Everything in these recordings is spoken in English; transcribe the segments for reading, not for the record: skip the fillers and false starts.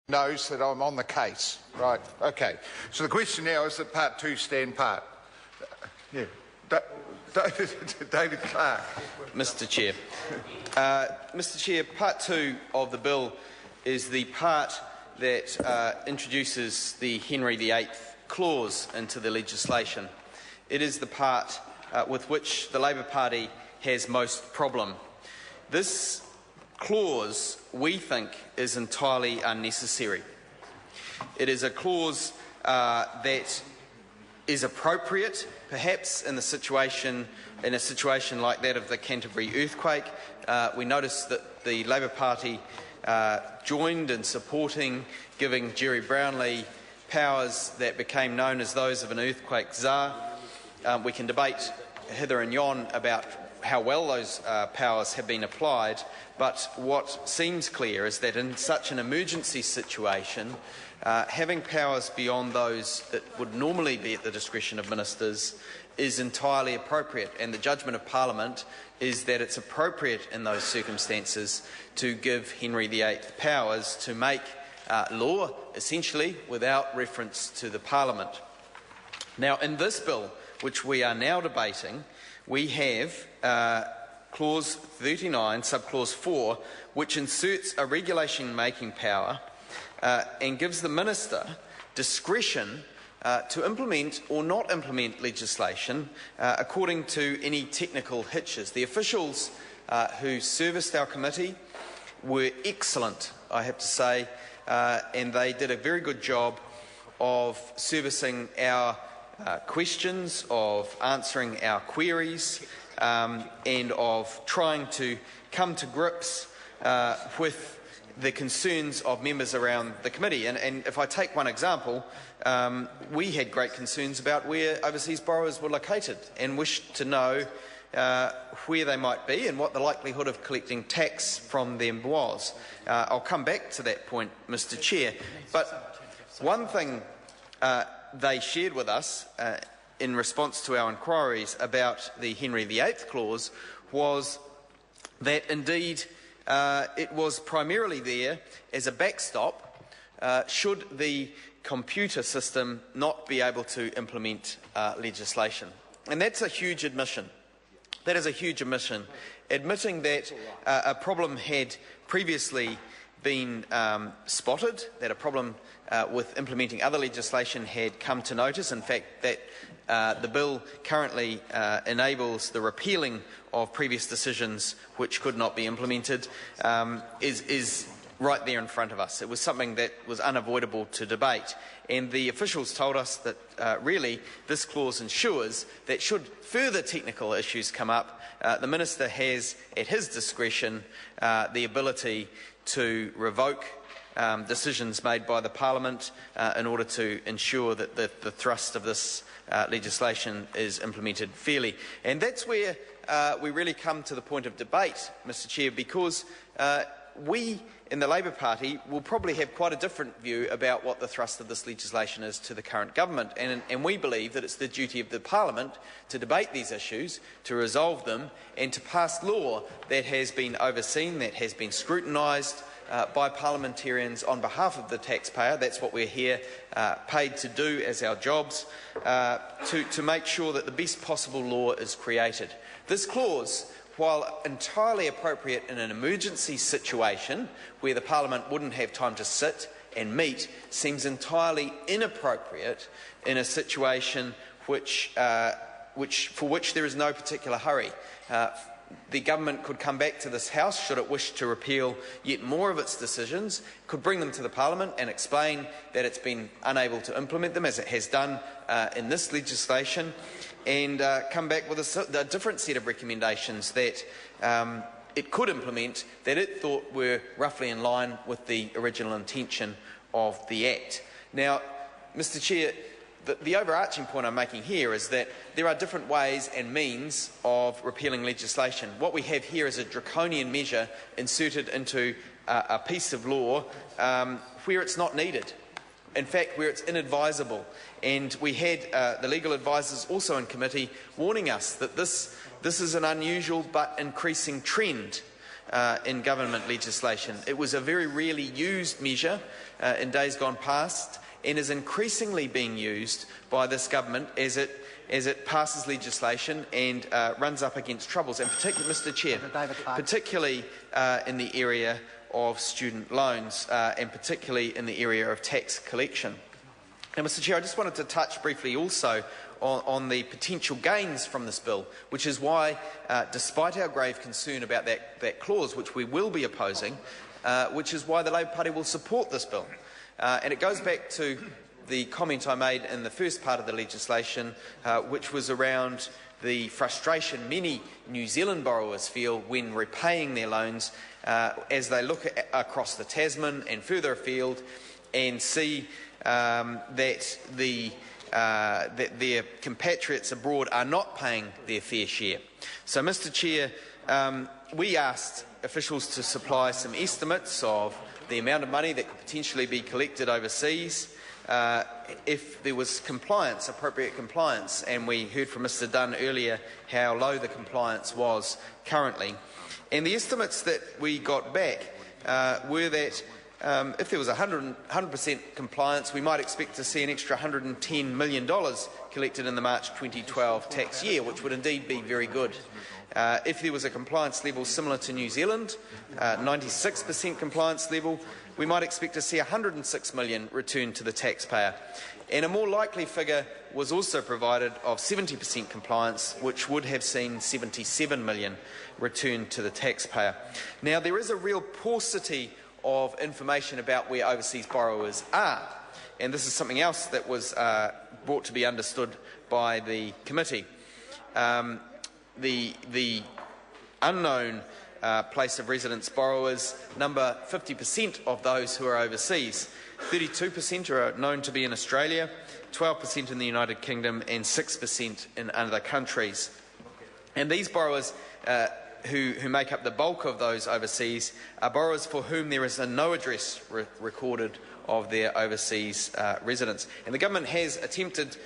knows that I'm on the case. Right, okay. So the question now is that part 2 stand part. Yeah. David Clark. Mr Chair. Mr Chair, part 2 of the bill is the part that introduces the Henry VIII clause into the legislation. It is the part with which the Labor Party has most problem. This clause, we think, is entirely unnecessary. It is a clause that is appropriate, perhaps in a situation like that of the Canterbury earthquake. We noticed that the Labor Party joined in supporting giving Jerry Brownlee powers that became known as those of an earthquake czar. We can debate hither and yon about how well those powers have been applied, but what seems clear is that in such an emergency situation, having powers beyond those that would normally be at the discretion of ministers is entirely appropriate, and the judgment of Parliament is that it's appropriate in those circumstances to give Henry VIII powers to make law, essentially, without reference to the Parliament. Now, in this bill, which we are now debating, we have Clause 39, Subclause 4, which inserts a regulation-making power and gives the Minister discretion to implement or not implement legislation according to any technical hitches. The officials who serviced our committee were excellent, I have to say, and they did a very good job of servicing our questions, of answering our queries, and of trying to come to grips with the concerns of members around the committee. And if I take one example, we had great concerns about where overseas borrowers were located and wished to know where they might be and what the likelihood of collecting tax from them was. I'll come back to that point, Mr Chair, but one thing they shared with us in response to our inquiries about the Henry VIII clause was that indeed it was primarily there as a backstop should the computer system not be able to implement legislation. And that's a huge admission. That is a huge admission, admitting that a problem had previously been spotted, that a problem with implementing other legislation had come to notice. In fact, that the bill currently enables the repealing of previous decisions which could not be implemented is right there in front of us. It was something that was unavoidable to debate, and the officials told us that really this clause ensures that should further technical issues come up, the Minister has at his discretion the ability to revoke decisions made by the Parliament in order to ensure that the thrust of this legislation is implemented fairly. And that's where we really come to the point of debate, Mr Chair, because we in the Labor Party will probably have quite a different view about what the thrust of this legislation is to the current government, and we believe that it's the duty of the Parliament to debate these issues, to resolve them, and to pass law that has been overseen, that has been scrutinised by parliamentarians on behalf of the taxpayer. That's what we're here paid to do as our jobs, to make sure that the best possible law is created. This clause, while entirely appropriate in an emergency situation where the Parliament wouldn't have time to sit and meet, seems entirely inappropriate in a situation for which there is no particular hurry. The government could come back to this House should it wish to repeal yet more of its decisions, could bring them to the Parliament and explain that it's been unable to implement them, as it has done in this legislation, and come back with a different set of recommendations that it could implement that it thought were roughly in line with the original intention of the Act. Now, Mr Chair, the overarching point I'm making here is that there are different ways and means of repealing legislation. What we have here is a draconian measure inserted into a piece of law where it's not needed. In fact, where it's inadvisable. And we had the legal advisers also in committee warning us that this is an unusual but increasing trend in government legislation. It was a very rarely used measure in days gone past, and is increasingly being used by this government as it passes legislation and runs up against troubles, and particularly, Mr. Chair, particularly in the area of student loans, and particularly in the area of tax collection. Now, Mr. Chair, I just wanted to touch briefly also on the potential gains from this bill, which is why, despite our grave concern about that clause, which we will be opposing, which is why the Labour Party will support this bill. And it goes back to the comment I made in the first part of the legislation, which was around the frustration many New Zealand borrowers feel when repaying their loans as they look across the Tasman and further afield and see that their compatriots abroad are not paying their fair share. So, Mr. Chair, we asked officials to supply some estimates of the amount of money that could potentially be collected overseas if there was compliance, appropriate compliance, and we heard from Mr. Dunn earlier how low the compliance was currently. And the estimates that we got back were that if there was 100% compliance, we might expect to see an extra $110 million collected in the March 2012 tax year, which would indeed be very good. If there was a compliance level similar to New Zealand, 96% compliance level, we might expect to see $106 million returned to the taxpayer. And a more likely figure was also provided of 70% compliance, which would have seen $77 million returned to the taxpayer. Now, there is a real paucity of information about where overseas borrowers are, and this is something else that was brought to be understood by the committee. The unknown place of residence borrowers number 50% of those who are overseas. 32% are known to be in Australia, 12% in the United Kingdom, and 6% in other countries. And these borrowers who make up the bulk of those overseas are borrowers for whom there is a no address recorded of their overseas residence. And the government has attempted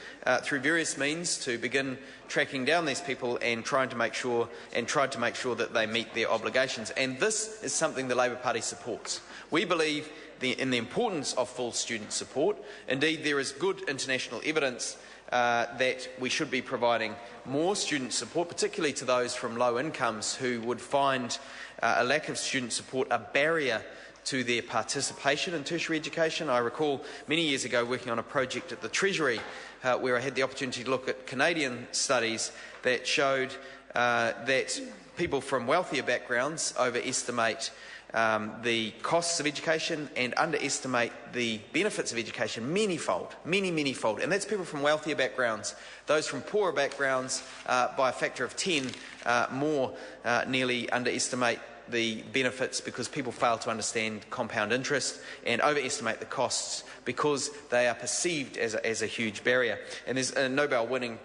through various means to begin tracking down these people and tried to make sure that they meet their obligations. And this is something the Labour Party supports. We believe in the importance of full student support. Indeed, there is good international evidence that we should be providing more student support, particularly to those from low incomes who would find a lack of student support a barrier to their participation in tertiary education. I recall many years ago working on a project at the Treasury where I had the opportunity to look at Canadian studies that showed that people from wealthier backgrounds overestimate the costs of education and underestimate the benefits of education manyfold, manyfold. And that's people from wealthier backgrounds. Those from poorer backgrounds, by a factor of 10 more, nearly underestimate the benefits because people fail to understand compound interest and overestimate the costs because they are perceived as a huge barrier. And there's a Nobel-winning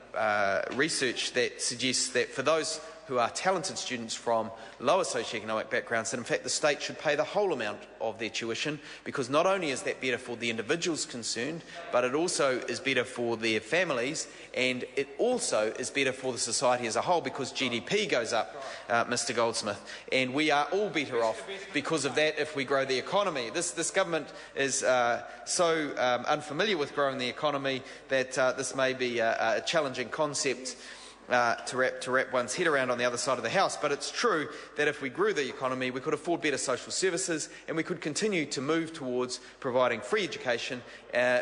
research that suggests that for those who are talented students from lower socioeconomic backgrounds, that in fact the state should pay the whole amount of their tuition, because not only is that better for the individuals concerned, but it also is better for their families, and it also is better for the society as a whole because GDP goes up, Mr Goldsmith, and we are all better off because of that if we grow the economy. This government is so unfamiliar with growing the economy that this may be a challenging concept to wrap one's head around on the other side of the house. But it's true that if we grew the economy, we could afford better social services and we could continue to move towards providing free education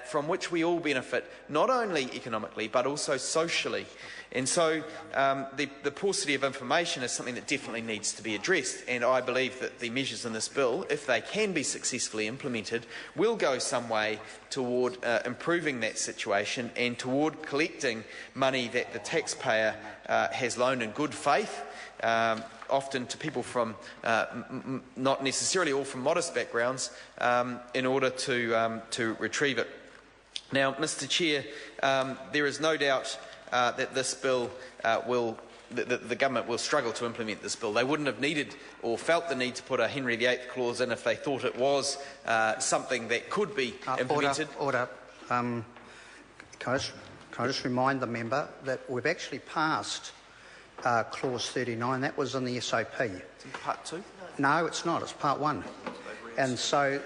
from which we all benefit, not only economically but also socially. And so the paucity of information is something that definitely needs to be addressed, and I believe that the measures in this bill, if they can be successfully implemented, will go some way toward improving that situation and toward collecting money that the taxpayer has loaned in good faith, often to people from not necessarily all from modest backgrounds, in order to retrieve it. Now, Mr Chair, there is no doubt that this bill the government will struggle to implement this bill. They wouldn't have needed or felt the need to put a Henry VIII clause in if they thought it was something that could be implemented. Order. Can I just remind the member that we've actually passed clause 39. That was in the SOP. It's in part 2? No, it's not. It's part one. And so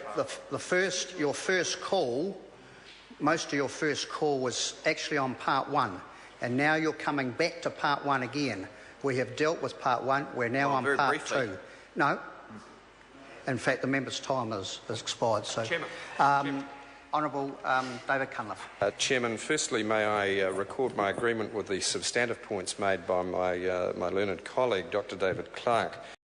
your first call, most of your first call was actually on part one, and now you're coming back to part one again. We have dealt with part one. We're now on part two. No. In fact, the member's time has expired. So, Honourable David Cunliffe. Chairman, firstly, may I record my agreement with the substantive points made by my learned colleague, Dr. David Clark.